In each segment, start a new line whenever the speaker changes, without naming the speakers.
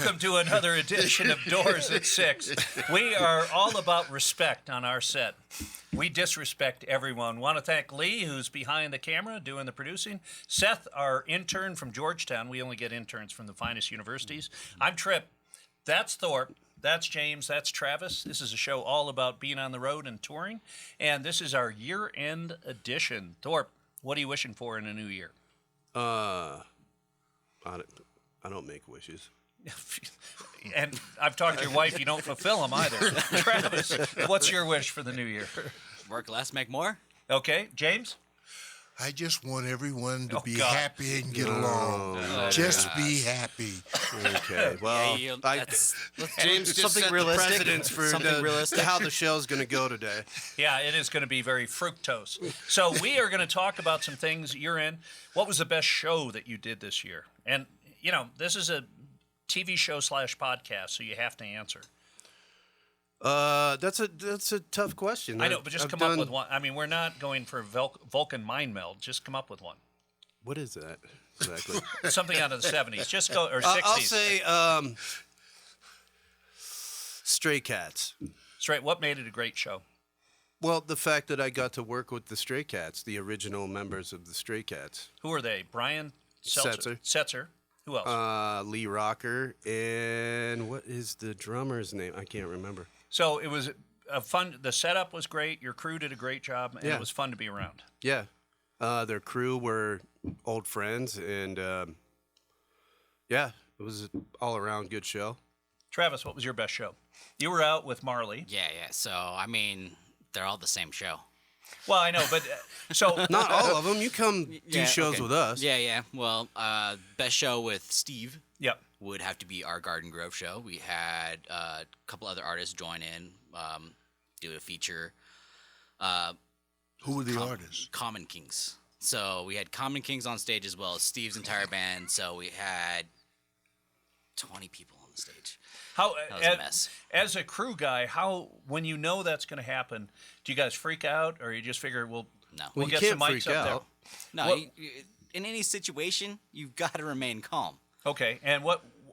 Welcome to another edition of Doors at 6. We are all about respect on our set. We disrespect everyone. Want to thank Lee, who's behind the camera doing the producing. Seth, our intern from Georgetown. We only get interns from the finest universities. I'm Trip. That's Thorpe. That's James. That's Travis. This is a show all about being on the road and touring. And this is our year-end edition. Thorpe, what are you wishing for in a new year?
I don't make wishes.
And I've talked to your wife. You don't fulfill them either. Travis, what's your wish for the new year?
Work less, make more.
Okay, James?
I just want everyone to be
God.
happy and get along. Just be happy.
Okay, well, James just
something
set
realistic.
the precedence for
Something
how the show's going to go today.
Yeah, it is going to be very fructose. So we are going to talk about some things you're in. What was the best show that you did this year? And, you know, this is a TV show / podcast, so you have to answer.
That's a tough question.
I know, but just come up with one. I mean, we're not going for Vulcan mind meld. Just come up with one.
What is that exactly?
Something out of the 70s. Just go, or 60s.
I'll say Stray Cats.
Straight, what made it a great show?
Well, the fact that I got to work with the Stray Cats, the original members of the Stray Cats.
Who are they? Brian
Setzer.
Setzer. Who else?
Lee Rocker, and what is the drummer's name? I can't remember.
So it was a fun. The setup was great. Your crew did a great job, and
Yeah.
it was fun to be around.
Yeah. Their crew were old friends, and yeah, it was an all-around good show.
Travis, what was your best show? You were out with Marley.
Yeah. So, I mean, they're all the same show.
Well, I know, but so
Not all of them. You come do
Yeah,
shows
okay.
with us.
Yeah. Well, best show with Steve
Yep.
would have to be our Garden Grove show. We had a couple other artists join in, do a feature.
Who were the artists?
Common Kings. So we had Common Kings on stage as well as Steve's entire band. So we had 20 people on the stage.
How
That was a mess.
as a crew guy, how when you know that's going to happen, do you guys freak out, or you just figure we'll
No.
we'll
you
get
can't
some mics
freak
up
out.
No,
Well-
in any situation, you've got to remain calm.
there? Okay, and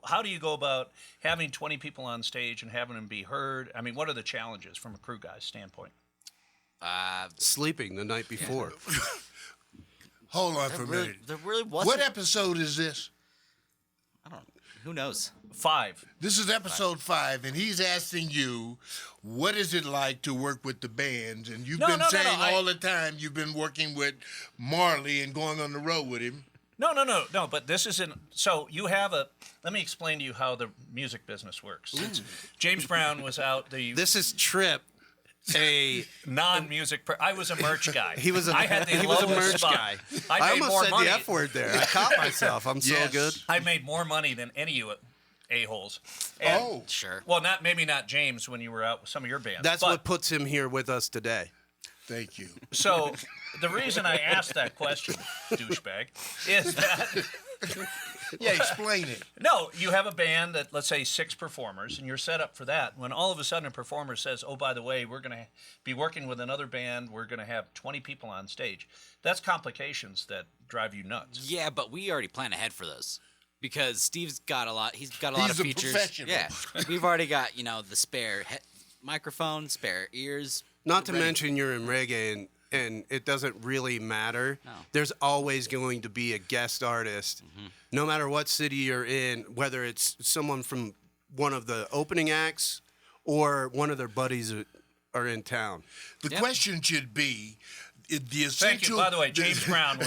how do you go about having 20 people on stage and having them be heard? I mean, what are the challenges from a crew guy's standpoint?
Sleeping the night before.
Hold on for a
Really,
minute.
there really wasn't.
What episode is this?
I don't. Who knows?
5.
This is episode 5, and he's asking you, what is it like to work with the bands? And you've been saying all the time you've been working with Marley and going on the road with him.
No. But this isn't. So you have a. Let me explain to you how the music business works. James Brown was out.
This is Trip, a
non-music. I was a merch guy.
he was a
I had the
he was a
lowest
merch
spot.
guy.
I
I
made
almost
more
said
money.
the F word there. I caught myself. I'm so
Yes.
good.
I made more money than any of you a-holes. And-
Oh.
Sure.
Well, maybe not James when you were out with some of your bands.
That's
but,
what puts him here with us today.
Thank you.
So the reason I asked that question, douchebag, is that
Yeah, explain it.
no, you have a band that, let's say, 6 performers, and you're set up for that. When all of a sudden a performer says, oh, by the way, we're going to be working with another band, we're going to have 20 people on stage, that's complications that drive you nuts.
Yeah, but we already plan ahead for those because Steve's got a lot. He's got a lot
He's
of
a
features.
professional.
Yeah, we've already got the spare microphone, spare ears.
Not to
ready.
mention you're in reggae and it doesn't really matter.
No.
There's always going to be a guest artist, no matter what city you're in, whether it's someone from one of the opening acts or one of their buddies that are in town.
The
Yep.
question should be the essential.
Thank you. By the way, James Brown,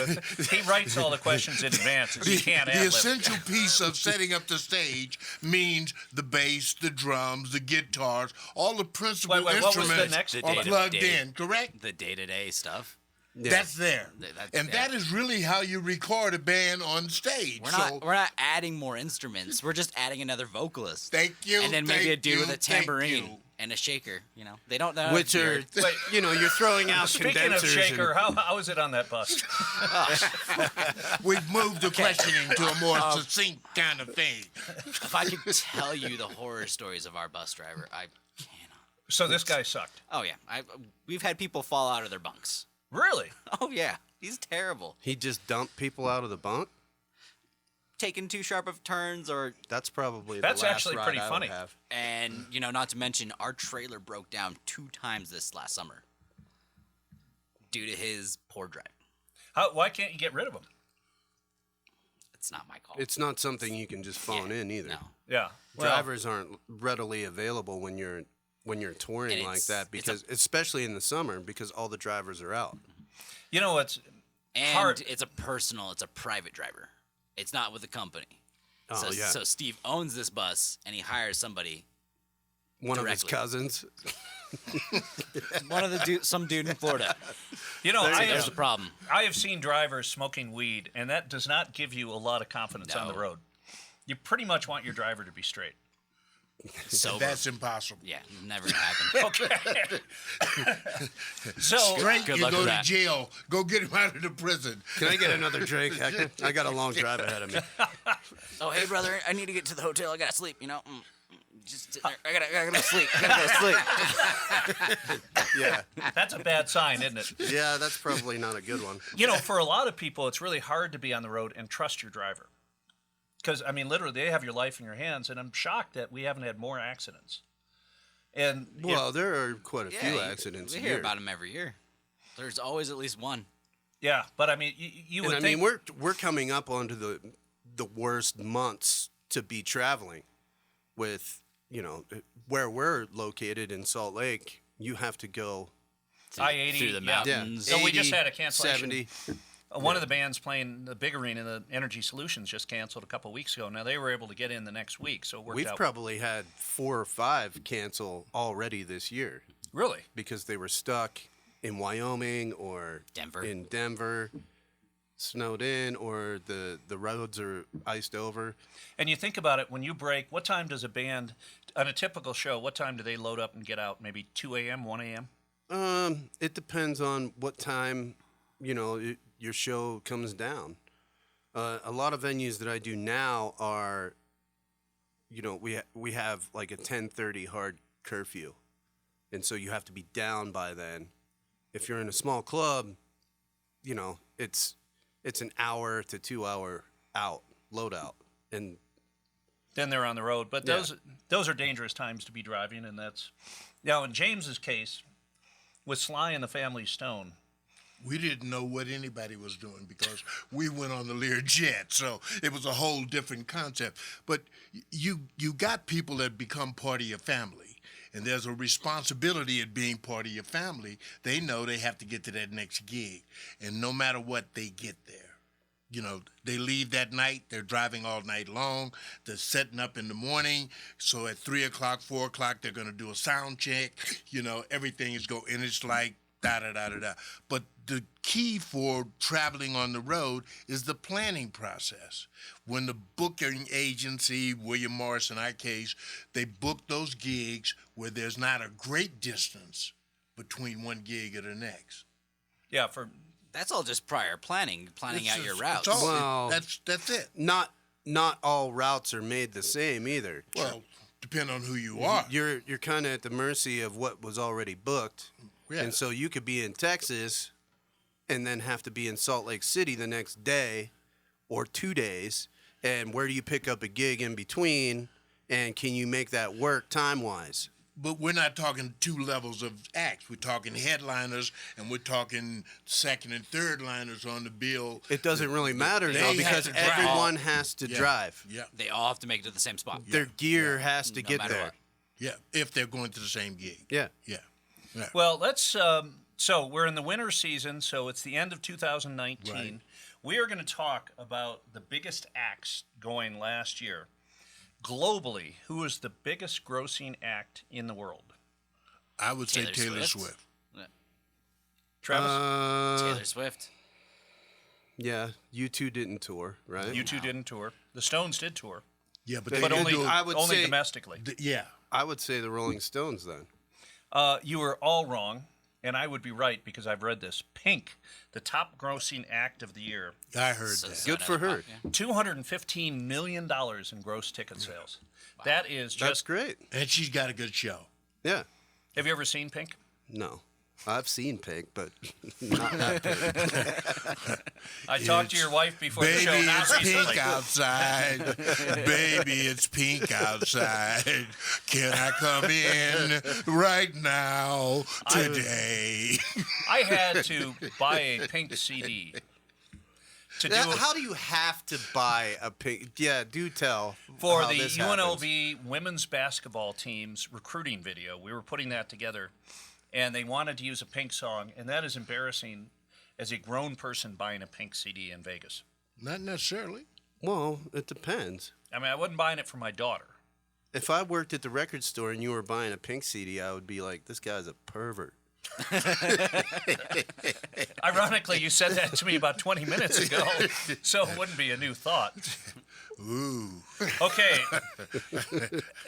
he writes all the questions in advance. So he can't
The
ad-lib.
essential piece of setting up the stage means the bass, the drums, the guitars, all the principal
Wait, what was the
instruments
next-
are
The
plugged
day-to-day.
in, correct?
The day-to-day stuff.
Yeah.
That's there. And
Yeah.
that is really how you record a band on stage.
We're not adding more instruments. We're just adding another vocalist.
Thank you.
And then maybe a
thank
dude
you,
with a
thank
tambourine
you.
and a shaker. They don't know.
Which are, you're throwing out
Speaking of
condensers.
Shaker, how is it on that bus?
We've moved the questioning to a more succinct kind of thing.
If I could tell you the horror stories of our bus driver, I cannot.
So this guy sucked.
Oh yeah, we've had people fall out of their bunks.
Really?
Oh yeah, he's terrible.
He just dumped people out of the bunk?
taking too sharp of turns, or
That's probably
That's
the last
actually
ride
pretty
I would
funny.
have.
and not to mention our trailer broke down 2 times this last summer due to his poor driving.
Why can't you get rid of them?
It's not my call.
It's not something you can just phone in either.
No.
Yeah. Well,
Drivers aren't readily available when you're touring
And
like
it's-
that, because especially in the summer, because all the drivers are out.
you know what's
And
hard.
it's a private driver. It's not with the company.
Oh yeah,
So Steve owns this bus, and he hires somebody.
one of his
directly.
cousins.
One of the some dude in Florida.
You know,
There's the problem.
I have seen drivers smoking weed, and that does not give you a lot of confidence on the
No.
road. You pretty much want your driver to be straight.
Sober.
That's impossible.
Yeah, never happened.
Okay. So,
Straight,
Good
you
luck
go
with
to
that.
jail. Go get him out of the prison.
Can I get another drink, Hector? I got a long drive ahead of me.
Oh, hey, brother, I need to get to the hotel. I gotta sleep. Just sit there. I gotta go sleep. I gotta go sleep.
Yeah,
that's a bad sign, isn't it?
yeah, that's probably not a good one.
You know, for a lot of people, it's really hard to be on the road and trust your driver. Because, I mean, literally, they have your life in your hands, and I'm shocked that we haven't had more accidents. And
Well, there are quite a few accidents
We
a
hear
year.
about them every year. There's always at least one.
yeah, but I mean, you would
And I
think.
mean, we're coming up onto the worst months to be traveling. With where we're located in Salt Lake, you have to go
I-80
through the
yeah.
mountains.
So we just
80,
had a cancellation.
70.
One of the bands playing the big arena, the Energy Solutions, just canceled a couple weeks ago. Now they were able to get in the next week, so it worked
We've
out.
probably had 4 or 5 cancel already this year
Really?
because they were stuck in Wyoming or
Denver.
in Denver, snowed in, or the roads are iced over.
And you think about it, when you break, what time does a band, on a typical show, what time do they load up and get out? Maybe 2 a.m., 1 a.m.?
It depends on what time your show comes down. A lot of venues that I do now are, we have like a 10:30 hard curfew, and so you have to be down by then. If you're in a small club, it's an hour to 2 hour load out, and
Then they're on the road. But
Yeah.
those are dangerous times to be driving, and that's... Now, in James's case, with Sly and the Family Stone,
We didn't know what anybody was doing because we went on the Learjet, so it was a whole different concept. But you got people that become part of your family, and there's a responsibility at being part of your family. They know they have to get to that next gig, and no matter what, they get there. They leave that night. They're driving all night long. They're setting up in the morning. So at 3 o'clock, 4 o'clock, they're going to do a sound check. Everything is going, and it's like da-da-da-da-da. But the key for traveling on the road is the planning process. When the booking agency, William Morris in our case, they book those gigs where there's not a great distance between one gig and the next.
yeah, for...
That's all just prior planning out your routes.
It's all,
Well-
that's it.
not all routes are made the same either.
Well, depending on who you are.
You're kind of at the mercy of what was already booked.
Yeah.
And so you could be in Texas and then have to be in Salt Lake City the next day or 2 days. And where do you pick up a gig in between? And can you make that work time-wise?
But we're not talking 2 levels of acts. We're talking headliners, and we're talking second and third liners on the bill.
It doesn't really matter
They
now
have
because
to drive.
everyone has to
Yeah.
drive.
Yeah,
They all have to make it to the same spot.
Their gear has to
No
get
matter
there.
what.
yeah. If they're going to the same gig.
Yeah.
Yeah.
Well, let's... so we're in the winter season, so it's the end of 2019.
Right.
We are going to talk about the biggest acts going last year. Globally, who is the biggest grossing act in the world?
I would say
Taylor
Taylor
Swift.
Swift.
Travis?
Taylor Swift.
Yeah. You two didn't tour, right?
You two didn't tour. The Stones did tour,
Yeah, but
They
but
did
only,
do- I would
only
say-
domestically.
yeah.
I would say the Rolling Stones then.
You were all wrong, and I would be right because I've read this. Pink, the top grossing act of the year,
I heard
So-
that.
so
Good for
another
her.
pop, yeah.
$215 million in gross ticket sales. That is
That's
just...
great.
And she's got a good show.
Yeah.
Have you ever seen Pink?
No. I've seen Pink, but not that Pink.
I talked to your wife before the
Baby,
show. Not
it's
recently.
pink outside. Baby, it's pink outside. Can I come in right now, today?
I had to buy a Pink CD to do
Now, how do you have to buy a Pink? Yeah, do tell.
for
how
the
this happens.
UNLV women's basketball team's recruiting video. We were putting that together, and they wanted to use a Pink song, and that is embarrassing as a grown person buying a Pink CD in Vegas.
Not necessarily.
Well, it depends.
I mean, I wasn't buying it for my daughter.
If I worked at the record store and you were buying a Pink CD, I would be like, this guy's a pervert.
Ironically, you said that to me about 20 minutes ago, so it wouldn't be a new thought.
Ooh.
Okay.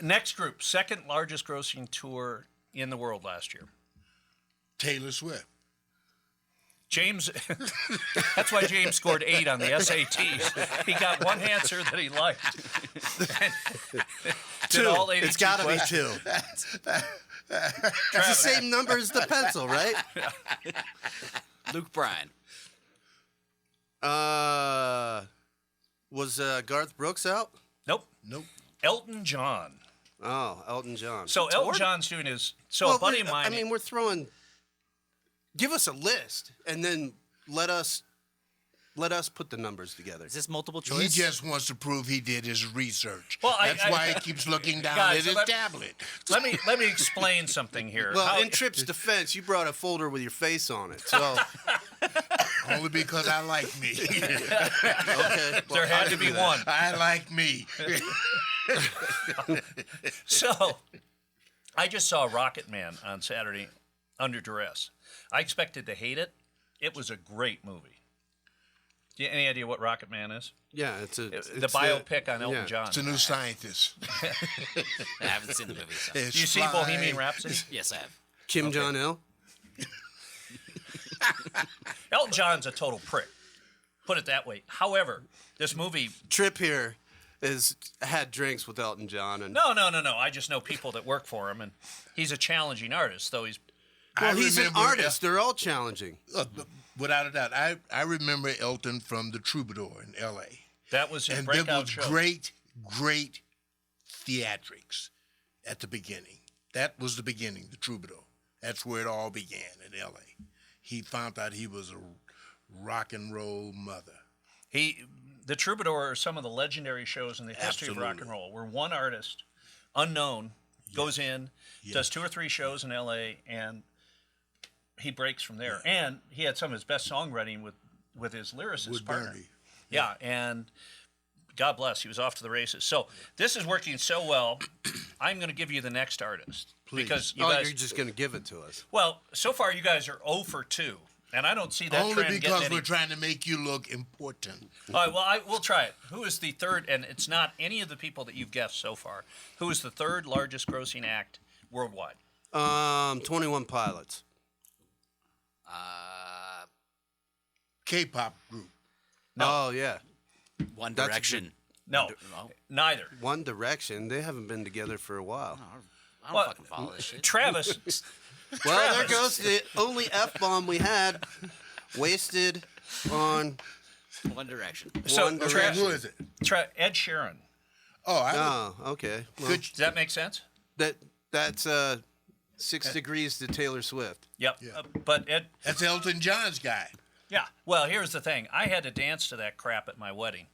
Next group, second largest grossing tour in the world last year.
Taylor Swift.
James, that's why James scored 8 on the SATs. He got one answer that he liked. Did all 82
It's got to be
questions.
2. It's the same number as the pencil, right?
Luke Bryan.
Was Garth Brooks out?
Nope.
Nope.
Elton John.
Oh, Elton John.
So Elton John's doing his. So a buddy of mine.
I mean, we're throwing. Give us a list, and then let us put the numbers together.
Is this multiple
He
choice?
just wants to prove he did his research.
Well,
That's why he keeps looking down
Guys,
at his
let-
tablet.
let me explain something here.
Well,
How-
in Tripp's defense, you brought a folder with your face on it. So
Only because I like me.
okay,
there had to be one.
I like me.
So, I just saw Rocket Man on Saturday, Under Duress. I expected to hate it. It was a great movie. Do you any idea what Rocket Man is?
Yeah, it's
The
it's
biopic on Elton
yeah.
John.
It's a new scientist.
I haven't seen the movie. So.
It's
Do you see
fly.
Bohemian Rhapsody?
Yes, I have.
Kim Jong Il.
Elton John's a total prick. Put it that way. However, this movie.
Trip here has had drinks with Elton John, and
No. I just know people that work for him, and he's a challenging artist, though he's.
well,
I
he's an
remember-
artist. They're all challenging.
Without a doubt. I remember Elton from the Troubadour in L.A.
That was his
And there
breakout
was
show.
great theatrics at the beginning. That was the beginning, the Troubadour. That's where it all began in L.A. He found out he was a rock and roll mother.
The Troubadour are some of the legendary shows in the history of rock and
Absolutely.
roll, where one artist, unknown, goes in, does 2 or 3 shows in L.A., and he breaks from there. And he had some of his best songwriting with his lyricist
Wood
partner.
Burney.
Yeah, and God bless, he was off to the races. So this is working so well. I'm going to give you the next artist because you guys.
You're just going to give it to us.
Well, so far you guys are 0 for 2, and I don't see that
Only
trend
because
getting
we're
any.
trying to make you look important.
All right, well, we'll try it. Who is the third? And it's not any of the people that you've guessed so far. Who is the third largest grossing act worldwide?
21 Pilots.
K-pop group.
No.
Oh yeah,
One
That's a
Direction.
No,
No.
neither.
One Direction. They haven't been together for a while.
I don't
Well,
fucking follow this shit.
Travis.
Well, there
Travis.
goes the only F-bomb we had. Wasted on.
One Direction.
So
One
Okay,
Direction.
who is it?
Ed Sheeran.
Oh, I
Oh, okay. Well,
Good.
Does that make sense?
that's 6 degrees to Taylor Swift.
Yep.
Yeah.
But Ed.
That's Elton John's guy.
Yeah. Well, here's the thing. I had to dance to that crap at my wedding.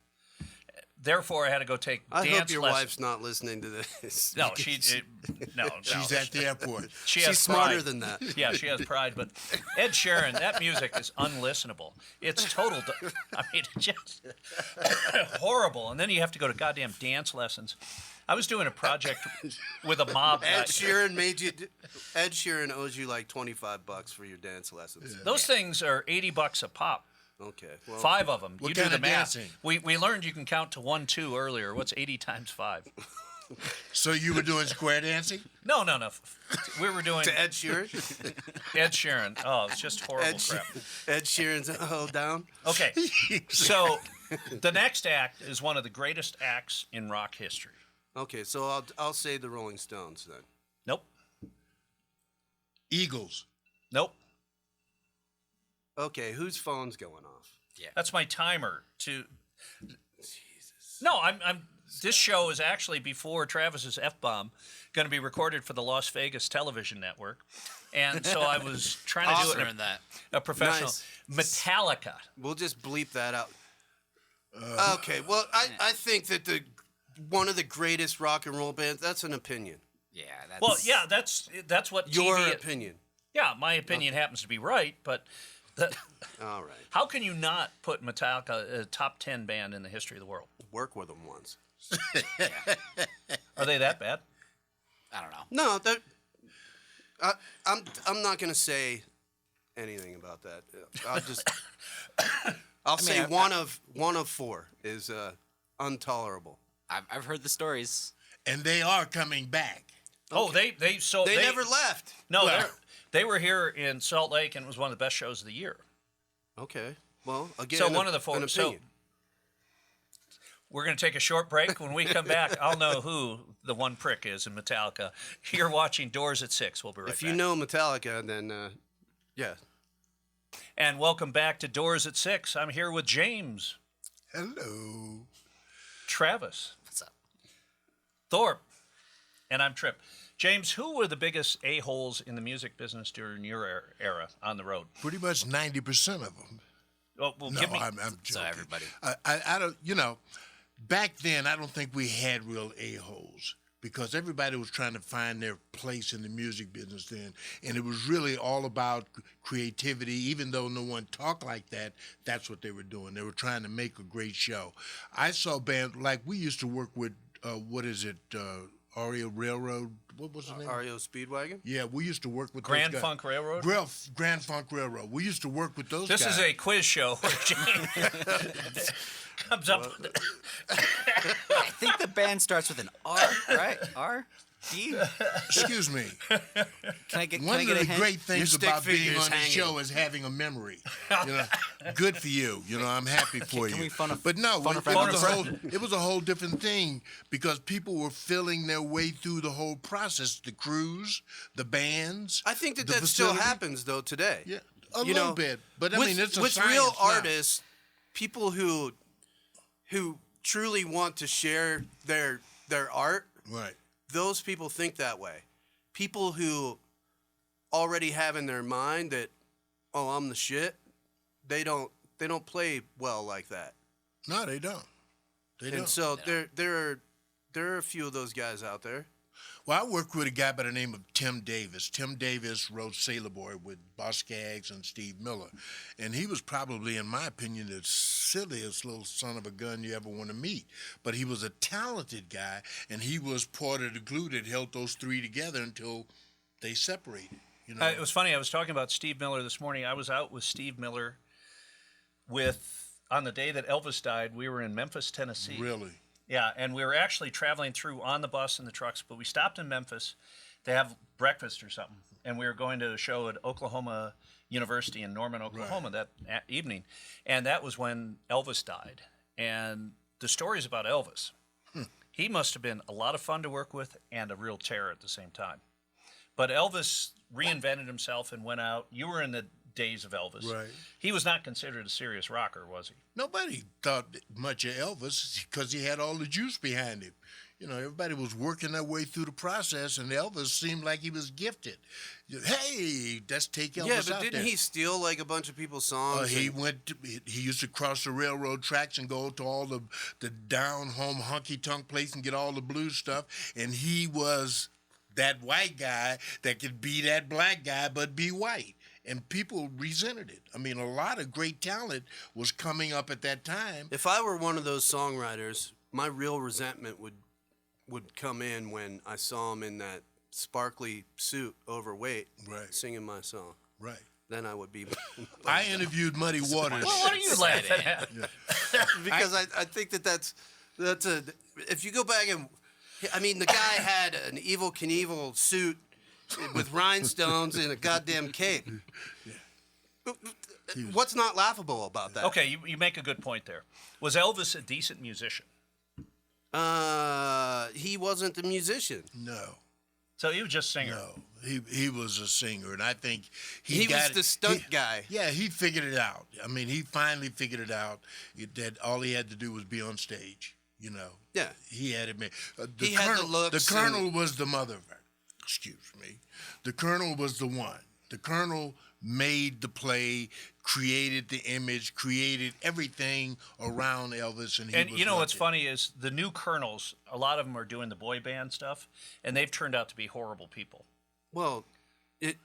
Therefore, I had to go take
I
dance
hope your
lessons.
wife's not listening to this.
No, no.
She's at the airport.
She has
She's smarter
pride.
than that.
Yeah, she has pride. But Ed Sheeran, that music is unlistenable. It's total. I mean, just horrible. And then you have to go to goddamn dance lessons. I was doing a project with a mob.
Ed Sheeran made you. Ed Sheeran owes you like $25 for your dance lessons.
Those things are $80 a pop.
Okay. Well,
5 of them.
What
You do
kind
the
of
math.
dancing?
We learned you can count to 1, 2 earlier. What's 80 times 5?
So you were doing square dancing?
No. We were doing
to Ed Sheeran.
Ed Sheeran. Oh, it's just horrible
Ed,
crap.
Ed Sheeran's "Oh Down."
Okay, so the next act is one of the greatest acts in rock history.
Okay, so I'll say the Rolling Stones then.
Nope.
Eagles.
Nope.
Okay, whose phone's going off?
That's my timer to. No, I'm. This show is actually before Travis's F-bomb, going to be recorded for the Las Vegas television network, and so I was trying to do it in a professional.
Nice.
Metallica.
We'll just bleep that out. Okay, well, I think that one of the greatest rock and roll bands. That's an opinion.
Yeah. That's,
Well, yeah, that's what
Your
TV
opinion.
Yeah, my opinion happens to be right, but
All right.
how can you not put Metallica a top 10 band in the history of the world?
Work with them once.
Are they that bad?
I don't know.
No, I'm not gonna say anything about that. I'll just I'll say one of four is intolerable.
I've heard the stories.
And they are coming back.
Oh, they
Never left.
No,
Well-
they were here in Salt Lake, and it was one of the best shows of the year.
Okay. Well, again,
So one of the four.
an
So
opinion.
we're going to take a short break. When we come back, I'll know who the one prick is in Metallica. You're watching Doors at 6. We'll be right
If
back.
you know Metallica, then yeah.
And welcome back to Doors at 6. I'm here with James,
Hello.
Travis,
What's up?
Thorpe, and I'm Trip. James, who were the biggest a-holes in the music business during your era on the road?
Pretty much 90% of them.
Well,
No,
give me.
I'm joking.
So everybody.
I don't, back then, I don't think we had real a-holes because everybody was trying to find their place in the music business then. And it was really all about creativity. Even though no one talked like that, that's what they were doing. They were trying to make a great show. I saw bands, like we used to work with, Aria Railroad. What was the name?
REO Speedwagon.
Yeah, we used to work with
Grand
those guys.
Funk Railroad?
Grand Funk Railroad. We used to work with those
This
guys.
is a quiz show where James comes up.
I think the band starts with an R, right? R? D?
Excuse me.
Can I get
One
a
of the
hint?
great things
stick
about being
figure's
on the
hanging.
show is having a memory. Good for you. I'm happy for
Can
you.
we phone a-
but no,
phone a
it
friend?
was a whole different thing because people were feeling their way through the whole process. The crews, the bands.
I think that
the
still
facility.
happens though today.
Yeah, a
You
little
know,
bit. But I
with,
mean, it's a
with
science
real
now.
artists, people who truly want to share their art.
Right.
Those people think that way. People who already have in their mind that, oh, I'm the shit. They don't play well like that.
No, they don't. They
And
don't.
so there are a few of those guys out there.
Well, I worked with a guy by the name of Tim Davis. Tim Davis wrote Sailor Boy with Boss Skaggs and Steve Miller. And he was probably, in my opinion, the silliest little son of a gun you ever want to meet. But he was a talented guy, and he was part of the glue that held those three together until they separated.
It was funny. I was talking about Steve Miller this morning. I was out with Steve Miller on the day that Elvis died. We were in Memphis, Tennessee.
Really?
Yeah, and we were actually traveling through on the bus and the trucks, but we stopped in Memphis to have breakfast or something, and we were going to a show at Oklahoma University in Norman, Oklahoma that evening, and that was when Elvis died. And the stories about Elvis, he must have been a lot of fun to work with and a real terror at the same time. But Elvis reinvented himself and went out. You were in the days of Elvis.
Right.
He was not considered a serious rocker, was he?
Nobody thought much of Elvis because he had all the juice behind him. Everybody was working their way through the process, and Elvis seemed like he was gifted. Hey, let's take Elvis
Yeah, but
out
didn't
there.
he steal like a bunch of people's songs?
He
and-
he used to cross the railroad tracks and go to all the down home honky tonk place and get all the blues stuff. And he was that white guy that could be that black guy but be white. And people resented it. I mean, a lot of great talent was coming up at that time.
If I were one of those songwriters, my real resentment would come in when I saw him in that sparkly suit, overweight,
Right.
singing my song.
Right.
Then I would be
I interviewed Muddy Waters.
Well, what are you laughing at?
because I think that's a if you go back and I mean the guy had an Evel Knievel suit with rhinestones and a goddamn cape. What's not laughable about that?
Okay, you make a good point there. Was Elvis a decent musician?
He wasn't a musician.
No.
So he was just a singer.
No, He was a singer, and I think
He was
got
the stunt guy.
Yeah, he figured it out. I mean, he finally figured it out that all he had to do was be on stage. You know.
Yeah.
He had it made.
He had the looks
The Colonel was the mother. Excuse me. The Colonel was the one. The Colonel made the play, created the image, created everything around Elvis, and he
And
was
you know what's
lucky.
funny is the new Colonels, a lot of them are doing the boy band stuff, and they've turned out to be horrible people.
Well, it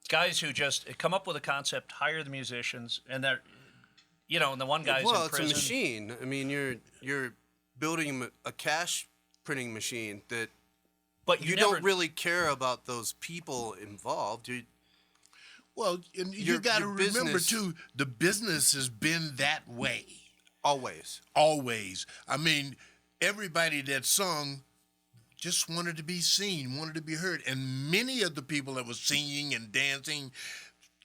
Guys who just come up with a concept, hire the musicians, and they're, and the one guy's
well,
in
it's
prison.
a machine. I mean, you're building a cash printing machine that
But
you
never,
don't really care about those people involved.
Well, and you
Your-
got to
your
remember
business-
too, the business has been that way
Always.
always. I mean, everybody that sung just wanted to be seen, wanted to be heard, and many of the people that was singing and dancing,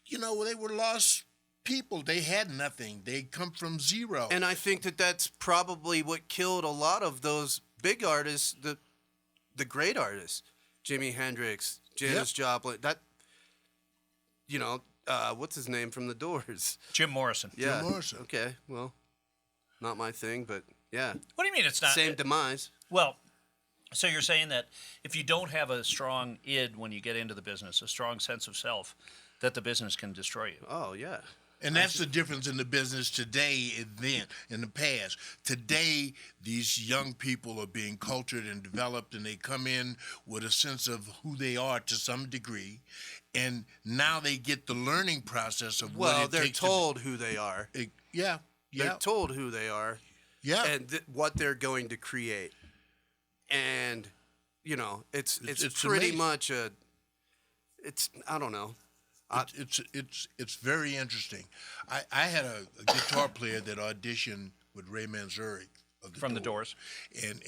they were lost people. They had nothing. They come from zero.
And I think that that's probably what killed a lot of those big artists, the great artists, Jimi Hendrix, Janis Joplin. That, what's his name from the Doors?
Jim Morrison.
Yeah.
Morrison.
Okay. Well, not my thing, but yeah,
What do you mean it's not?
same demise.
Well, so you're saying that if you don't have a strong id when you get into the business, a strong sense of self, that the business can destroy you.
Oh yeah.
And that's the difference in the business today and then, in the past. Today, these young people are being cultured and developed, and they come in with a sense of who they are to some degree. And now they get the learning process of what
Well,
it
they're
takes
told who they are.
Yeah,
They're
yeah,
told who they are
yeah.
and what they're going to create. And it's
It's
pretty
amazing.
much I don't know.
It's very interesting. I had a guitar player that auditioned with Ray Manzarek of
From the Doors.
and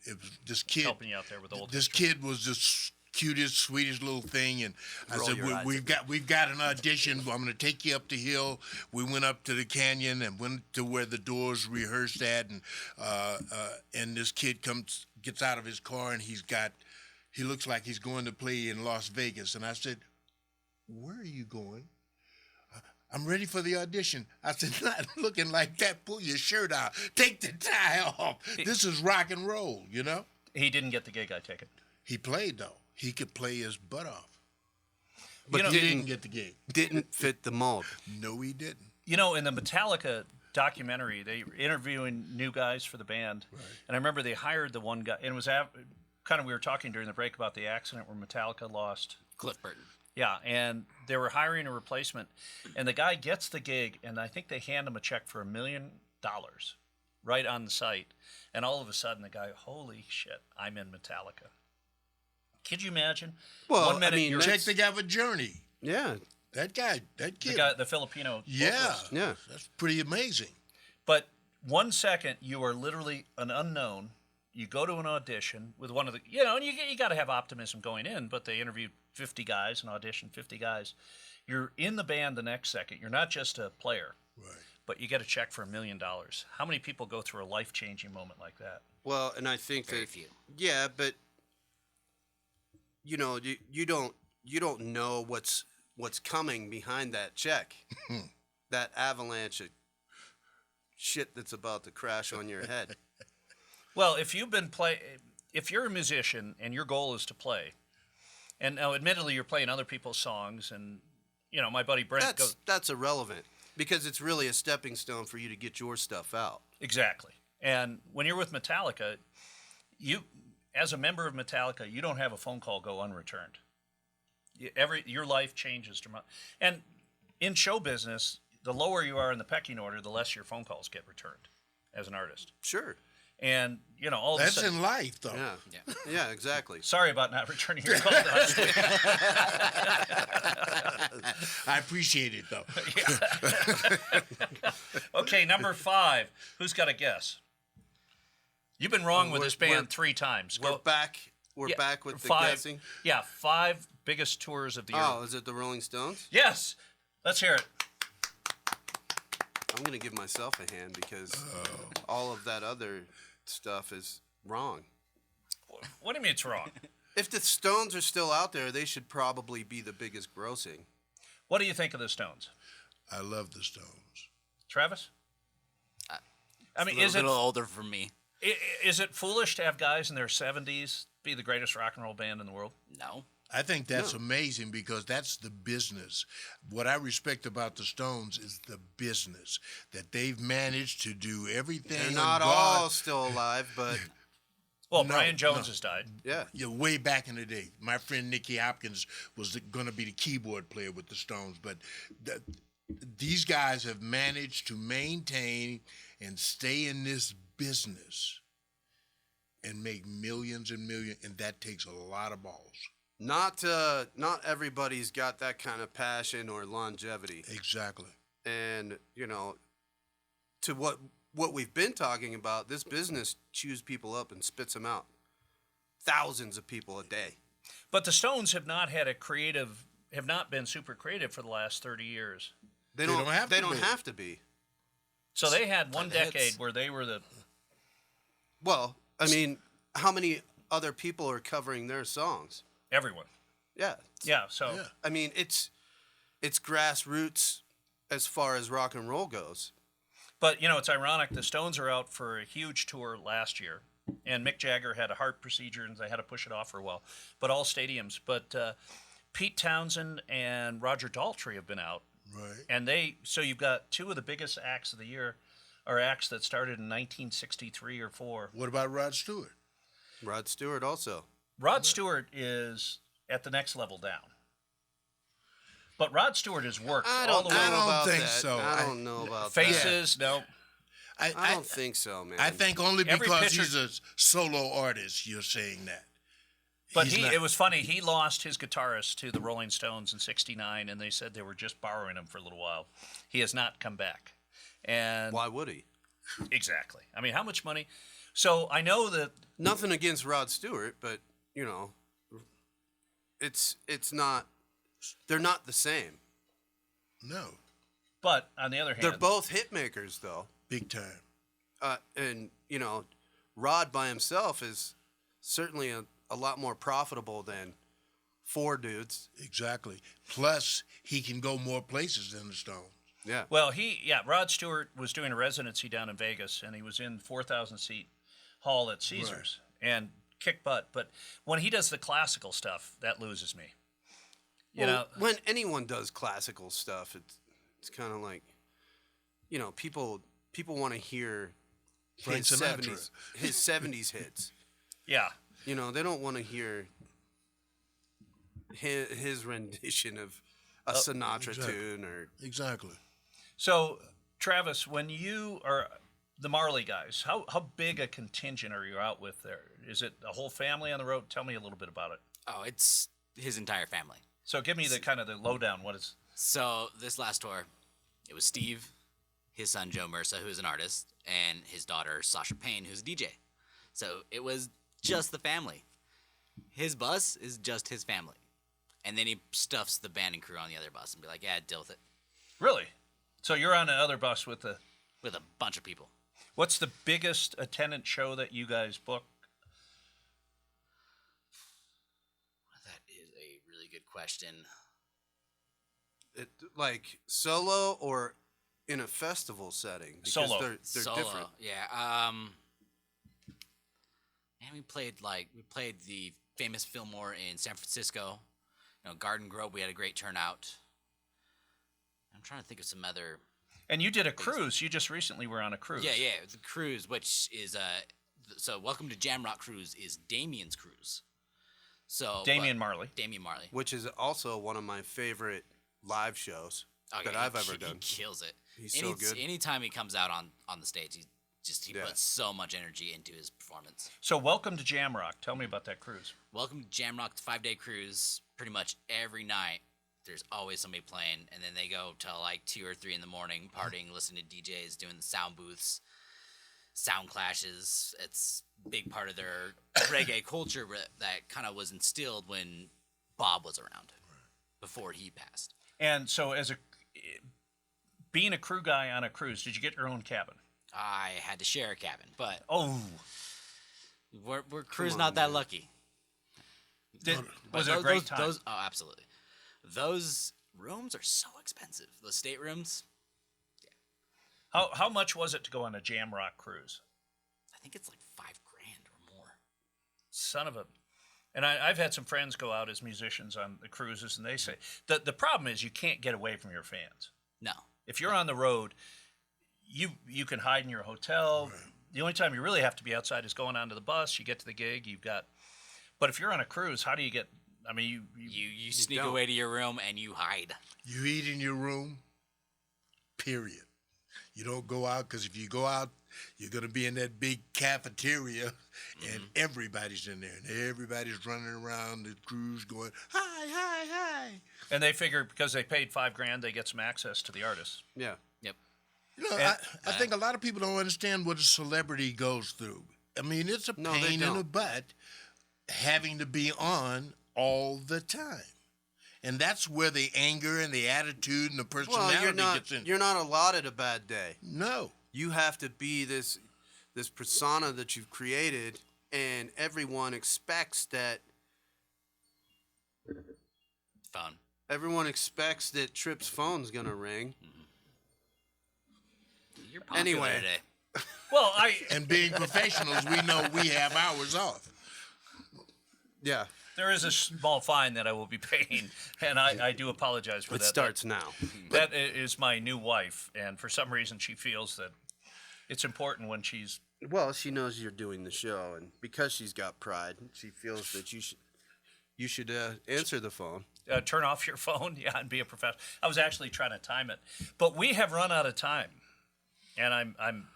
it was this kid
Helping you out there with old
This
history.
kid was the cutest, sweetest little thing, and I
Roll
said,
your eyes
we've got an audition. I'm going to take you up the hill. We went up to the canyon and went to where the Doors rehearsed at, and this kid gets out of his car, and he looks like he's going to play in Las Vegas, and I said, where are you going? I'm ready for the audition. I said, not looking like that. Pull your shirt out. Take the tie off. This is rock and roll,
He didn't get the gig, I take it.
He played, though. He could play his butt off.
But
He didn't get the gig.
didn't fit the mold.
No, he didn't.
In the Metallica documentary, they were interviewing new guys for the band. Right. And I remember they hired the one guy, and it was we were talking during the break about the accident where Metallica lost.
Cliff Burton.
Yeah, and they were hiring a replacement, and the guy gets the gig, and I think they hand him a check for $1 million right on the site. And all of a sudden, the guy, holy shit, I'm in Metallica. Could you imagine?
Well,
1 minute
I mean,
you're
Check the guy with Journey.
Yeah.
That kid.
the Filipino
Yeah.
vocalist.
Yeah.
That's pretty amazing.
But 1 second, you are literally an unknown. You go to an audition with one of the, and you got to have optimism going in, but they interviewed 50 guys and auditioned 50 guys. You're in the band the next second. You're not just a player,
Right.
but you get a check for $1 million. How many people go through a life-changing moment like that?
Well, and I think
Very
that
few.
yeah, but you don't know what's coming behind that check. That avalanche of shit that's about to crash on your head.
Well, if you're a musician and your goal is to play, and now admittedly you're playing other people's songs, and my buddy Brent goes
That's irrelevant because it's really a stepping stone for you to get your stuff out.
exactly. And when you're with Metallica, as a member of Metallica, you don't have a phone call go unreturned. Your life changes and in show business, the lower you are in the pecking order, the less your phone calls get returned as an artist.
Sure.
And all of a
That's
sudden,
in life, though.
Yeah.
Yeah.
Yeah, exactly.
sorry about not returning your call.
I appreciate it, though.
Okay, number 5. Who's got a guess? You've been wrong with
We're-
this band
we're-
3 times.
We're back. We're
Yeah,
back with the
5.
guessing.
Yeah, 5 biggest tours of the year.
Oh, is it the Rolling Stones?
Yes. Let's hear it.
I'm gonna give myself a hand because all of that other stuff is wrong.
What do you mean it's wrong?
If the Stones are still out there, they should probably be the biggest grossing.
What do you think of the Stones,
I love the Stones.
Travis? I mean,
A little older for me.
is it foolish to have guys in their 70s be the greatest rock and roll band in the world?
No.
I think that's amazing because that's the business. What I respect about the Stones is the business that they've managed to do everything.
They're
on
not
God-
all still alive, but
Well,
No,
Brian Jones
no.
has died.
yeah.
Yeah, way back in the day, my friend Nicky Hopkins was going to be the keyboard player with the Stones, but these guys have managed to maintain and stay in this business and make millions and millions, and that takes a lot of balls.
Not everybody's got that kind of passion or longevity.
Exactly.
And, you know, to what we've been talking about, this business chews people up and spits them out. Thousands of people a day.
But the Stones have not been super creative for the last 30 years.
They
They
don't
don't have
they
to
don't
be.
have to be.
So they had one
That's-
decade where they were the.
Well, I mean, how many other people are covering their songs?
Everyone.
Yeah.
Yeah, so.
Yeah.
I mean, it's grassroots as far as rock and roll goes.
But, you know, it's ironic. The Stones are out for a huge tour last year, and Mick Jagger had a heart procedure, and they had to push it off for a while. But all stadiums. But Pete Townsend and Roger Daltrey have been out.
Right.
And so you've got two of the biggest acts of the year are acts that started in 1963 or 4.
What about Rod Stewart?
Rod Stewart also.
Rod Stewart is at the next level down. But Rod Stewart has worked
I
all
don't
the
know
way.
I don't
about
think
that.
so.
I don't know about
Faces, no.
that. I don't think so, man.
I think only
Every
because
pitcher-
he's a solo artist, you're saying that.
But
He's not-
it was funny. He lost his guitarist to the Rolling Stones in '69, and they said they were just borrowing him for a little while. He has not come back. And
Why would he?
exactly. I mean, how much money? So I know that
Nothing against Rod Stewart, but you know, it's not. They're not the same.
No,
but on the other hand,
They're both hit makers, though.
big time.
And you know, Rod by himself is certainly a lot more profitable than 4 dudes.
Exactly. Plus, he can go more places than the Stones.
Yeah.
well, Rod Stewart was doing a residency down in Vegas, and he was in 4,000 seat hall at Caesars and kicked butt. But when he does the classical stuff, that loses me. You know,
when anyone does classical stuff, it's kind of like, you know, people want to hear
Frank
his
Sinatra.
his 70s hits.
yeah.
You know, they don't want to hear his rendition of a Sinatra
exactly.
tune or
Exactly.
So, Travis, when you are the Marley guys, how big a contingent are you out with there? Is it a whole family on the road? Tell me a little bit about it.
Oh, it's his entire family.
So, give me the kind of the lowdown. What is?
So this last tour, it was Steve, his son Joe Mersa, who's an artist, and his daughter Sasha Payne, who's a DJ. So it was just the family. His bus is just his family. And then he stuffs the band and crew on the other bus and be like, yeah, deal with it.
Really? So you're on the other bus with the.
With a bunch of people.
What's the biggest attendance show that you guys book?
That is a really good question.
like solo or in a festival setting? Because
Solo.
They're
Solo.
different.
Yeah. And we played the famous Fillmore in San Francisco. You know, Garden Grove, we had a great turnout. I'm trying to think of some other.
And you did a cruise. You just recently were on a cruise.
Yeah, the cruise, which is so Welcome to Jamrock Cruise is Damien's cruise. So
Damian Marley.
Damian Marley.
Which is also one of my favorite live shows
Oh,
that
yeah,
I've
he
ever
ki-
done.
He kills it.
He's so good.
Anytime he comes out on the stage, he
Yeah.
puts so much energy into his performance.
So welcome to Jamrock. Tell me about that cruise.
Welcome to Jamrock, 5-day cruise. Pretty much every night, there's always somebody playing, and then they go till like 2 or 3 in the morning, partying, listening to DJs, doing the sound booths, sound clashes. It's a big part of their reggae culture that kind of was instilled when Bob was around, before he passed.
And so, being a crew guy on a cruise, did you get your own cabin?
I had to share a cabin, but
Oh,
we're crew's
on,
not that
man.
lucky.
Was it a
Those-
great
those-
time?
Oh, absolutely. Those rooms are so expensive. Those staterooms.
How much was it to go on a Jamrock cruise?
I think it's like $5,000 or more.
Son of a. And I've had some friends go out as musicians on the cruises, and they say the problem is you can't get away from your fans.
No.
If you're on the road, you can hide in your hotel. Right. The only time you really have to be outside is going onto the bus. You get to the gig, you've got. But if you're on a cruise, how do you get? I mean,
You sneak away to your room and you hide.
You eat in your room, period. You don't go out, because if you go out, you're going to be in that big cafeteria, and everybody's in there, and everybody's running around the cruise going, hi, hi, hi.
And they figure because they paid $5,000, they get some access to the artists.
Yeah.
Yep.
You know, I think a lot of people don't understand what a celebrity goes through. I mean, it's a
No, they
pain in the
don't.
butt having to be on all the time. And that's where the anger and the attitude and the personality gets in.
You're not allotted a bad day.
No.
You have to be this persona that you've created, and everyone expects that.
Phone.
Everyone expects that Tripp's phone's gonna ring.
You're popular
Anyway.
today.
Well,
And being professionals, we know we have hours off.
Yeah,
there is a small fine that I will be paying, and I do apologize for
it
that.
starts now.
That is my new wife, and for some reason she feels that it's important when she's.
Well, she knows you're doing the show, and because she's got pride, she feels that you should answer the phone.
Turn off your phone, yeah, and be a professional. I was actually trying to time it, but we have run out of time, and I'm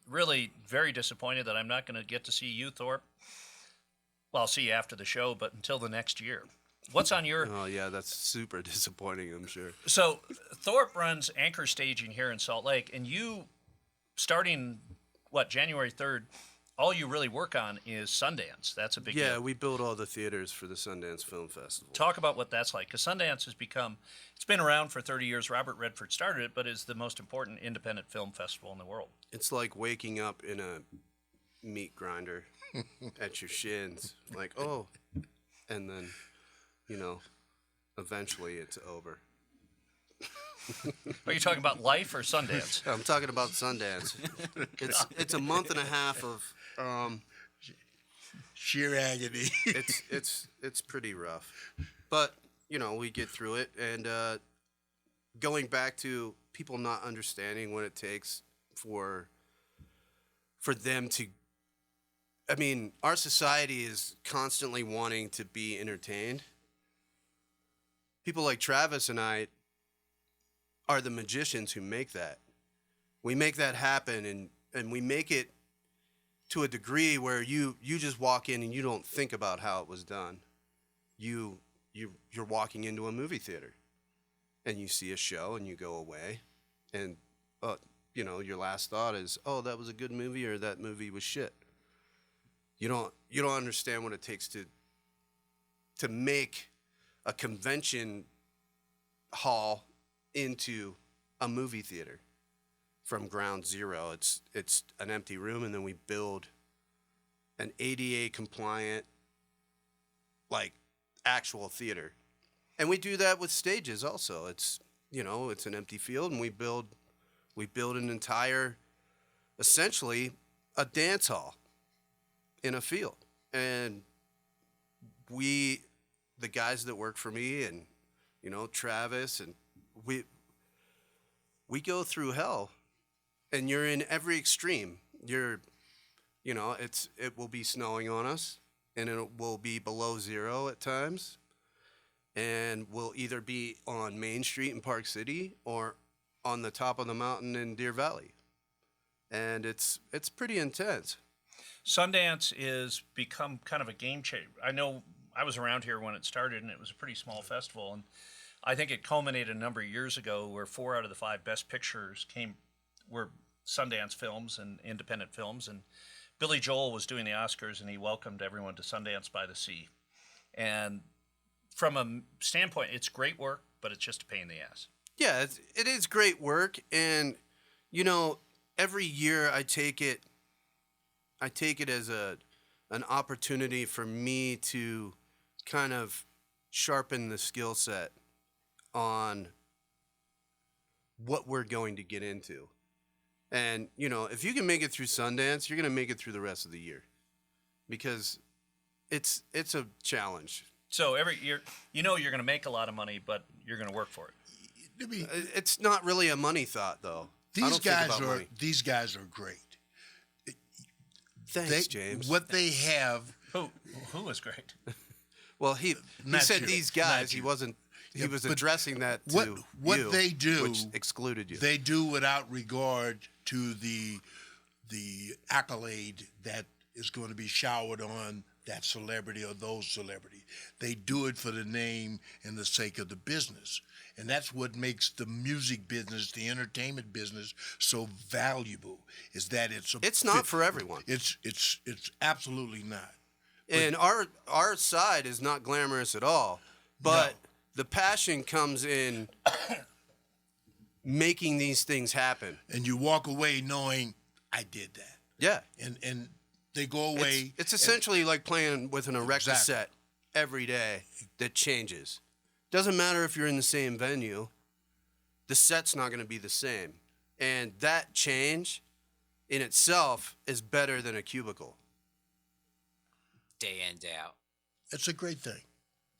really very disappointed that I'm not going to get to see you, Thorpe. Well, I'll see you after the show, but until the next year. What's on your?
Oh yeah, that's super disappointing, I'm sure.
So Thorpe runs Anchor Staging here in Salt Lake, and you, starting January 3rd, all you really work on is Sundance. That's a big
Yeah,
deal.
we build all the theaters for the Sundance Film Festival.
Talk about what that's like, because Sundance has become, it's been around for 30 years. Robert Redford started it, but is the most important independent film festival in the world.
It's like waking up in a meat grinder at your shins, like, oh, and then, eventually it's over.
Are you talking about life or Sundance?
I'm talking about Sundance. It's a month and a half of
Sheer agony.
it's pretty rough, but we get through it. And going back to people not understanding what it takes for them to. I mean, our society is constantly wanting to be entertained. People like Travis and I are the magicians who make that. We make that happen, and we make it to a degree where you just walk in and you don't think about how it was done. You're walking into a movie theater, and you see a show, and you go away, and your last thought is, oh, that was a good movie, or that movie was shit. You don't understand what it takes to make a convention hall into a movie theater from ground zero. It's an empty room, and then we build an ADA compliant, like, actual theater. And we do that with stages also. It's an empty field, and we build an entire, essentially, a dance hall in a field. And the guys that work for me, and Travis, and we go through hell, and you're in every extreme. It will be snowing on us, and it will be below zero at times, and we'll either be on Main Street in Park City or on the top of the mountain in Deer Valley. And it's pretty intense.
Sundance is become kind of a game changer. I know I was around here when it started, and it was a pretty small festival. And I think it culminated a number of years ago where 4 out of the 5 best pictures were Sundance films and independent films. And Billy Joel was doing the Oscars, and he welcomed everyone to Sundance by the Sea. And from a standpoint, it's great work, but it's just a pain in the ass.
Yeah, it is great work. And, every year I take it as an opportunity for me to kind of sharpen the skill set on what we're going to get into. And, you know, if you can make it through Sundance, you're going to make it through the rest of the year, because it's a challenge.
So every year, you know you're going to make a lot of money, but you're going to work for it.
I mean,
It's not really a money thought, though. I don't think about money.
these guys are great.
Thanks, James.
What they have,
Who was great?
Well, he
Not
said
you,
these
not
guys. He
you.
wasn't. He
Yeah,
was
but
addressing that to
what
you,
they do,
which excluded you.
they do without regard to the accolade that is going to be showered on that celebrity or those celebrities. They do it for the name and the sake of the business. And that's what makes the music business, the entertainment business, so valuable, is that
It's not for everyone.
It's absolutely not.
And our side is not glamorous at all, but
No.
the passion comes in making these things happen.
And you walk away knowing I did that.
Yeah.
And they go away.
It's essentially like playing with an erect
Exactly.
set every day that changes. Doesn't matter if you're in the same venue, the set's not going to be the same. And that change in itself is better than a cubicle.
Day in, day out.
It's a great thing.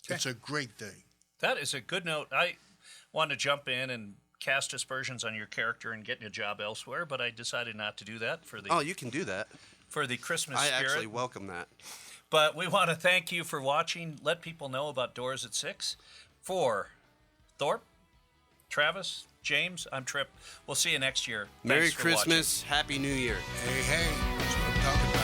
It's a great thing.
That is a good note. I wanted to jump in and cast aspersions on your character and getting a job elsewhere, but I decided not to do that for the
Oh, you can do that.
Christmas
I
spirit.
actually welcome that.
But we want to thank you for watching. Let people know about Doors at 6. For Thorpe, Travis, James, I'm Trip. We'll see you next year.
Merry
Thanks for watching.
Christmas. Happy New Year.
Hey, that's what I'm talking about.